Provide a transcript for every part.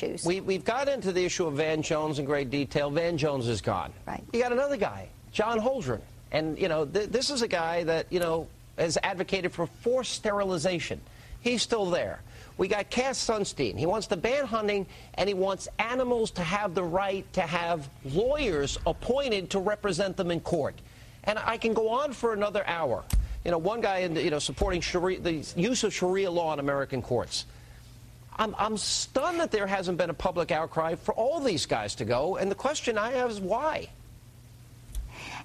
We've got into the issue of Van Jones in great detail. Van Jones is gone. Right. You got another guy, John Holdren. And, you know, this is a guy that, you know, has advocated for forced sterilization. He's still there. We got Cass Sunstein. He wants to ban hunting, and he wants animals to have the right to have lawyers appointed to represent them in court. And I can go on for another hour. You know, one guy, supporting the use of Sharia law in American courts. I'm stunned that there hasn't been a public outcry for all these guys to go, and the question I have is why?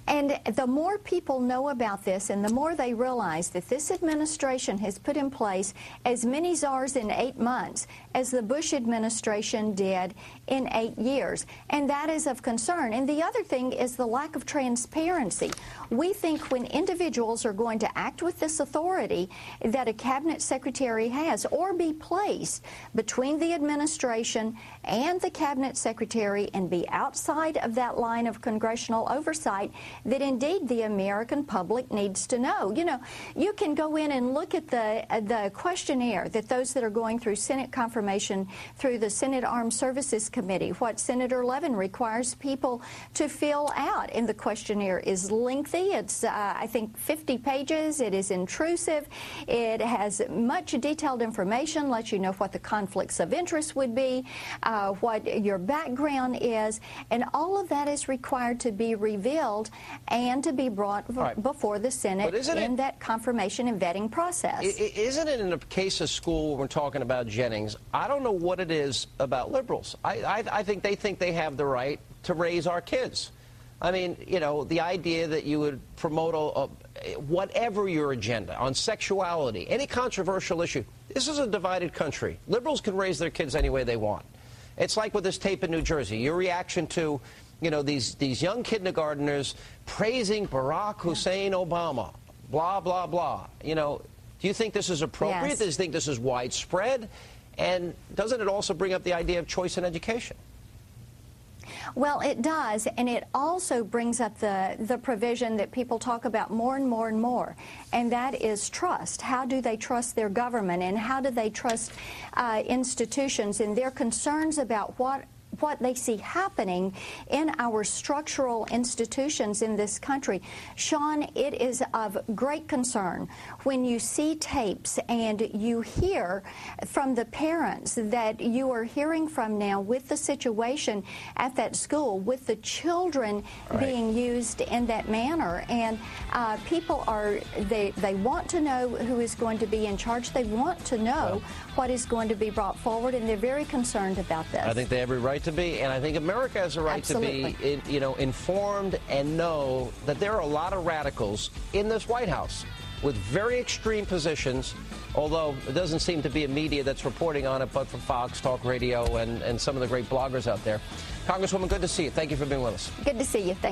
And the more people know about this and the more they realize that this administration has put in place as many czars in 8 months as the Bush administration did in 8 years. And that is of concern. And the other thing is the lack of transparency. We think when individuals are going to act with this authority that a cabinet secretary has or be placed between the administration and the cabinet secretary and be outside of that line of congressional oversight, that indeed the American public needs to know. You know, you can go in and look at the questionnaire that those that are going through Senate confirmation through the Senate Armed Services Committee, what Senator Levin requires people to fill out. And the questionnaire is lengthy. It's, I think, 50 pages. It is intrusive. It has much detailed information, lets you know what the conflicts of interest would be, what your background is, and all of that is required to be revealed and to be brought before the Senate in that confirmation and vetting process. Isn't it in the case of school when we're talking about Jennings? I don't know what it is about liberals. I think they have the right to raise our kids. I mean, you know, the idea that you would promote whatever your agenda on sexuality, any controversial issue. This is a divided country. Liberals can raise their kids any way they want. It's like with this tape in New Jersey. Your reaction to, you know, these young kindergartners praising Barack Hussein Obama, blah, blah, blah. You know, do you think this is appropriate? Yes. Do you think this is widespread? And doesn't it also bring up the idea of choice in education? Well, it does, and it also brings up the provision that people talk about more and more and more, and that is trust. How do they trust their government, and how do they trust institutions, and their concerns about what they see happening in our structural institutions in this country. Sean, it is of great concern when you see tapes and you hear from the parents that you are hearing from now with the situation at that school, with the children being used in that manner. And people they want to know who is going to be in charge. They want to know what is going to be brought forward, and they're very concerned about this. I think they have every right to be, and I think America has a right to be, informed and know that there are a lot of radicals in this White House with very extreme positions, although it doesn't seem to be a media that's reporting on it, but for Fox, Talk Radio, and some of the great bloggers out there. Congresswoman, good to see you. Thank you for being with us. Good to see you. Thank